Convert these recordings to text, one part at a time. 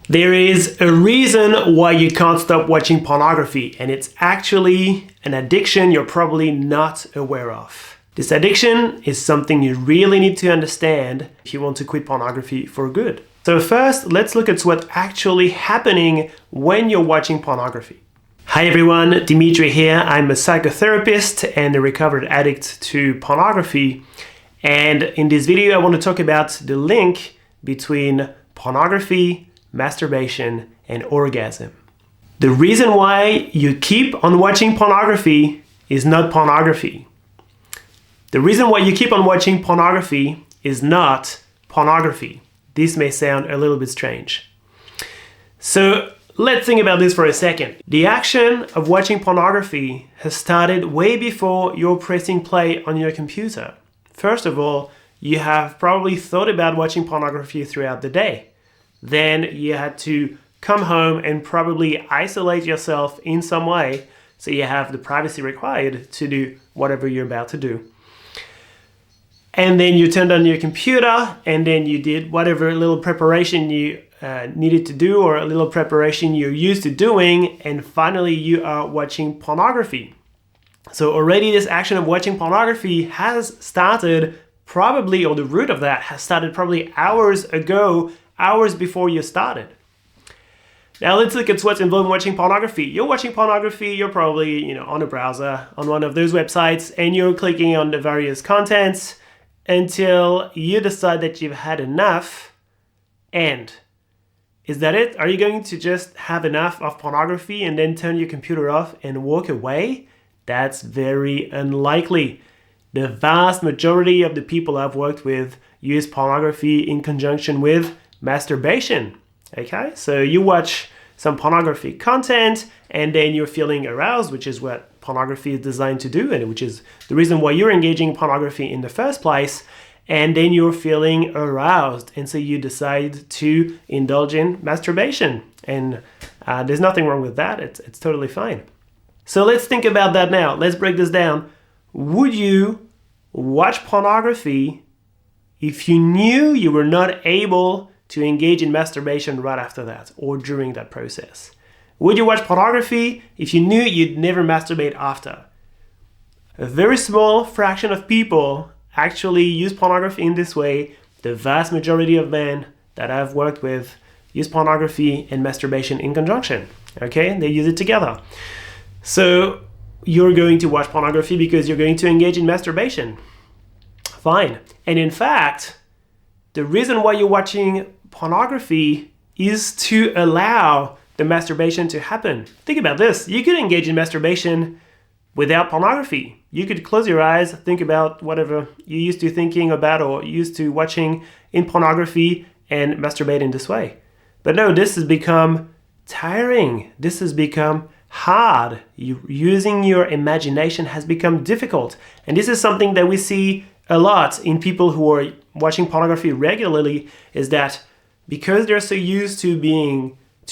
There is a reason why you can't stop watching pornography, and it's actually an addiction you're probably not aware of. This addiction is something you really need to understand if you want to quit pornography for good. So first, let's look at what's actually happening when you're watching pornography. Hi everyone, Dimitri here. I'm a psychotherapist and a recovered addict to pornography. And in this video, I want to talk about the link between pornography, masturbation, and orgasm. The reason why you keep on watching pornography is not pornography. The reason why you keep on watching pornography is not pornography. This may sound a little bit strange. So let's think about this for a second. The action of watching pornography has started way before you're pressing play on your computer. First of all, you have probably thought about watching pornography throughout the day. Then you had to come home and probably isolate yourself in some way so you have the privacy required to do whatever you're about to do. And then you turned on your computer and then you did whatever little preparation you needed to do or a little preparation you're used to doing, and finally you are watching pornography. So already this action of watching pornography has started probably, or the root of that has started probably hours ago, hours before you started. Now let's look at what's involved in watching pornography. You're watching pornography, you're probably on a browser, on one of those websites, and you're clicking on the various contents until you decide that you've had enough. And is that it? Are you going to just have enough of pornography and then turn your computer off and walk away? That's very unlikely. The vast majority of the people I've worked with use pornography in conjunction with masturbation. Okay, so you watch some pornography content and then you're feeling aroused, which is what pornography is designed to do, and which is the reason why you're engaging in pornography in the first place. And then you're feeling aroused, and so you decide to indulge in masturbation. And there's nothing wrong with that. It's totally fine. So let's think about that now. Let's break this down. Would you watch pornography if you knew you were not able to engage in masturbation right after that or during that process? Would you watch pornography if you knew you'd never masturbate after? A very small fraction of people actually use pornography in this way. The vast majority of men that I've worked with use pornography and masturbation in conjunction. Okay, they use it together. So you're going to watch pornography because you're going to engage in masturbation. Fine. And in fact, the reason why you're watching pornography is to allow the masturbation to happen. Think about this. You could engage in masturbation without pornography. You could close your eyes, think about whatever you used to thinking about or used to watching in pornography and masturbate in this way. But no, this has become tiring. This has become hard. Using your imagination has become difficult. And this is something that we see a lot in people who are watching pornography regularly, is that because they're so used to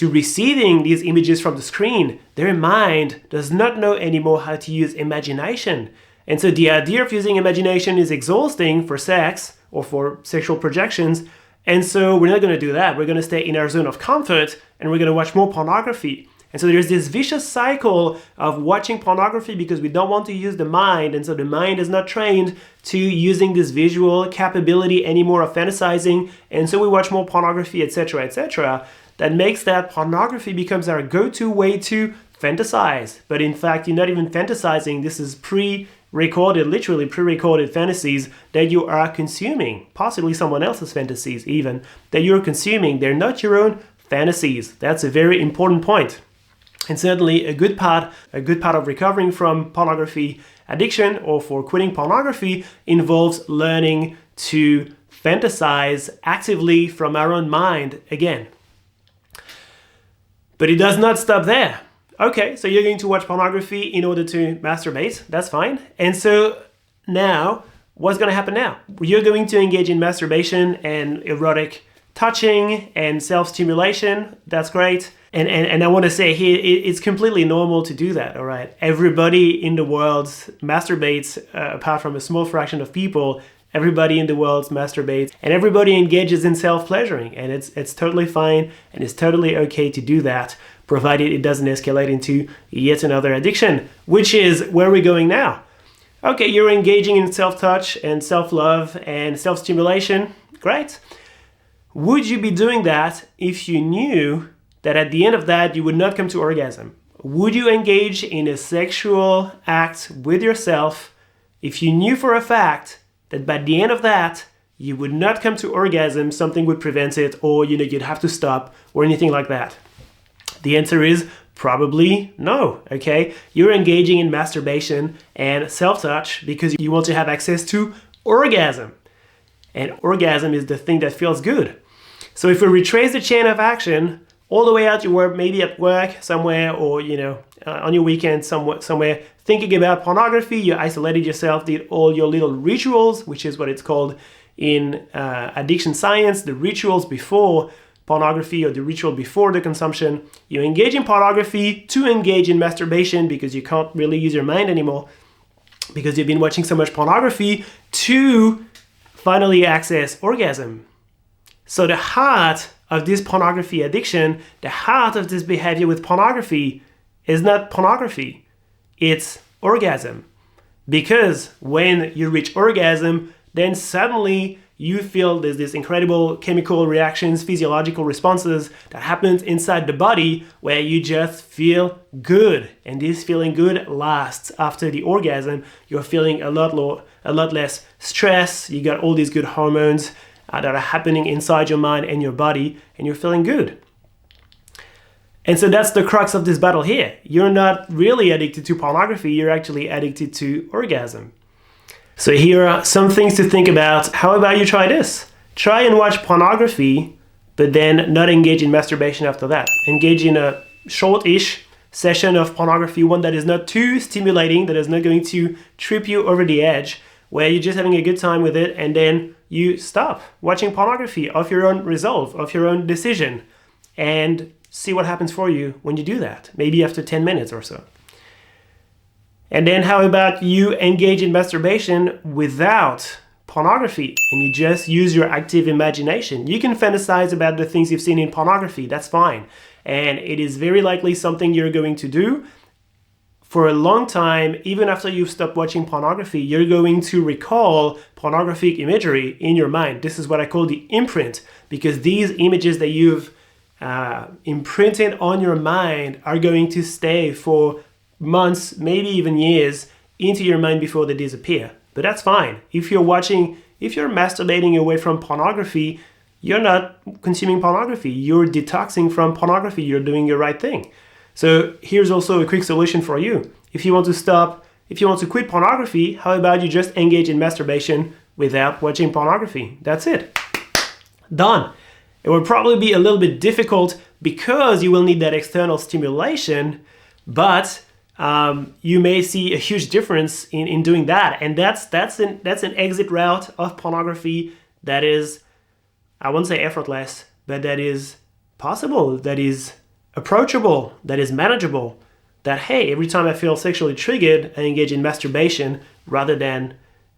receiving these images from the screen, their mind does not know anymore how to use imagination. And so the idea of using imagination is exhausting for sex or for sexual projections. And so we're not going to do that. We're going to stay in our zone of comfort and we're going to watch more pornography. And so there's this vicious cycle of watching pornography because we don't want to use the mind. And so the mind is not trained to using this visual capability anymore of fantasizing. And so we watch more pornography, etc., etc. That makes that pornography becomes our go-to way to fantasize. But in fact, you're not even fantasizing. This is pre-recorded, literally pre-recorded fantasies that you are consuming, possibly someone else's fantasies even, that you're consuming. They're not your own fantasies. That's a very important point. And certainly a good part of recovering from pornography addiction or for quitting pornography involves learning to fantasize actively from our own mind again. But it does not stop there. Okay, so you're going to watch pornography in order to masturbate. That's fine. And so now, what's going to happen now? You're going to engage in masturbation and erotic touching and self-stimulation. That's great. And I want to say here, it's completely normal to do that, all right? Everybody in the world masturbates, apart from a small fraction of people, Everybody in the world masturbates, and everybody engages in self-pleasuring, and it's totally fine, and it's totally okay to do that, provided it doesn't escalate into yet another addiction, which is where we're going now. Okay, you're engaging in self-touch and self-love and self-stimulation. Great. Would you be doing that if you knew that at the end of that you would not come to orgasm? Would you engage in a sexual act with yourself if you knew for a fact that by the end of that you would not come to orgasm, something would prevent it, or you'd have to stop, or anything like that? The answer is probably no, okay? You're engaging in masturbation and self-touch because you want to have access to orgasm. And orgasm is the thing that feels good. So if we retrace the chain of action all the way out, you were maybe at work somewhere, or on your weekend somewhere, thinking about pornography, you isolated yourself, did all your little rituals, which is what it's called in addiction science, the rituals before pornography, or the ritual before the consumption. You engage in pornography to engage in masturbation because you can't really use your mind anymore because you've been watching so much pornography, to finally access orgasm. So the heart of this pornography addiction, the heart of this behavior with pornography is not pornography, it's orgasm. Because when you reach orgasm, then suddenly you feel there's this incredible chemical reactions, physiological responses that happens inside the body where you just feel good. And this feeling good lasts after the orgasm. You're feeling a lot less stress. You got all these good hormones that are happening inside your mind and your body, and you're feeling good. And so that's the crux of this battle here. You're not really addicted to pornography, you're actually addicted to orgasm. So here are some things to think about. How about you try this? Try and watch pornography, but then not engage in masturbation after that. Engage in a short-ish session of pornography, one that is not too stimulating, that is not going to trip you over the edge, where you're just having a good time with it, and then you stop watching pornography of your own resolve, of your own decision, and see what happens for you when you do that, maybe after 10 minutes or so. And then how about you engage in masturbation without pornography, and you just use your active imagination? You can fantasize about the things you've seen in pornography, that's fine. And it is very likely something you're going to do for a long time. Even after you've stopped watching pornography, you're going to recall pornographic imagery in your mind. This is what I call the imprint, because these images that you've imprinted on your mind are going to stay for months, maybe even years, into your mind before they disappear. But that's fine. If you're masturbating away from pornography, you're not consuming pornography. You're detoxing from pornography. You're doing the right thing. So here's also a quick solution for you. If you want to quit pornography, how about you just engage in masturbation without watching pornography? That's it. Done. It will probably be a little bit difficult because you will need that external stimulation, but you may see a huge difference in doing that. And that's an exit route of pornography that is, I won't say effortless, but that is possible, that is approachable, that is manageable. That, hey, every time I feel sexually triggered, I engage in masturbation rather than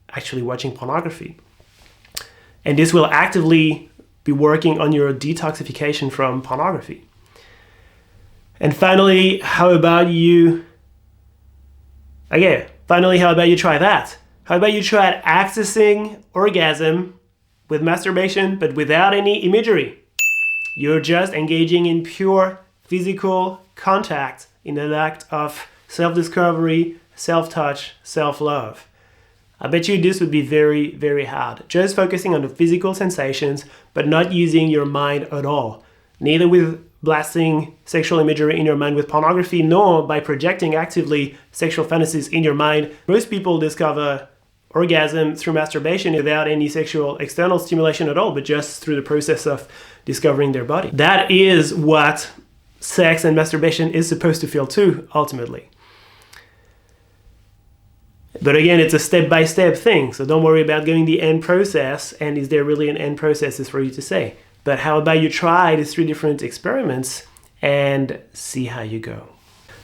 actually watching pornography. And this will actively be working on your detoxification from pornography. And finally, how about you try that? How about you try accessing orgasm with masturbation, but without any imagery? You're just engaging in pure physical contact in an act of self-discovery, self-touch, self-love. I bet you this would be very, very hard. Just focusing on the physical sensations, but not using your mind at all. Neither with blasting sexual imagery in your mind with pornography, nor by projecting actively sexual fantasies in your mind. Most people discover orgasm through masturbation without any sexual external stimulation at all, but just through the process of discovering their body. That is what sex and masturbation is supposed to feel too, ultimately. But again, it's a step-by-step thing, so don't worry about getting the end process, and is there really an end process is for you to say. But how about you try these 3 different experiments and see how you go.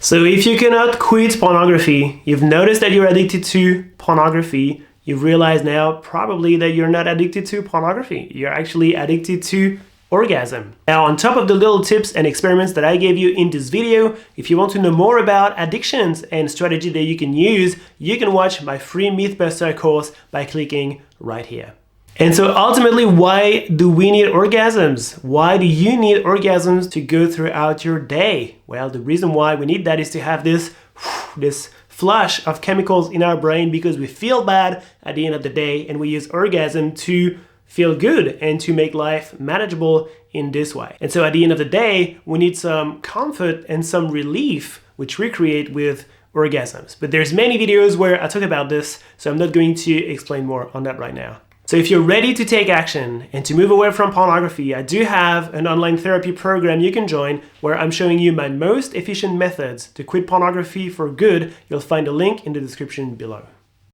So if you cannot quit pornography, you've noticed that you're addicted to pornography, you realize now probably that you're not addicted to pornography. You're actually addicted to orgasm. Now, on top of the little tips and experiments that I gave you in this video, if you want to know more about addictions and strategy that you can use, you can watch my free Mythbuster course by clicking right here. And so ultimately, why do we need orgasms? Why do you need orgasms to go throughout your day? Well, the reason why we need that is to have this flush of chemicals in our brain because we feel bad at the end of the day, and we use orgasm to feel good and to make life manageable in this way. And so at the end of the day, we need some comfort and some relief, which we create with orgasms. But there's many videos where I talk about this, so I'm not going to explain more on that right now. So if you're ready to take action and to move away from pornography, I do have an online therapy program you can join where I'm showing you my most efficient methods to quit pornography for good. You'll find a link in the description below.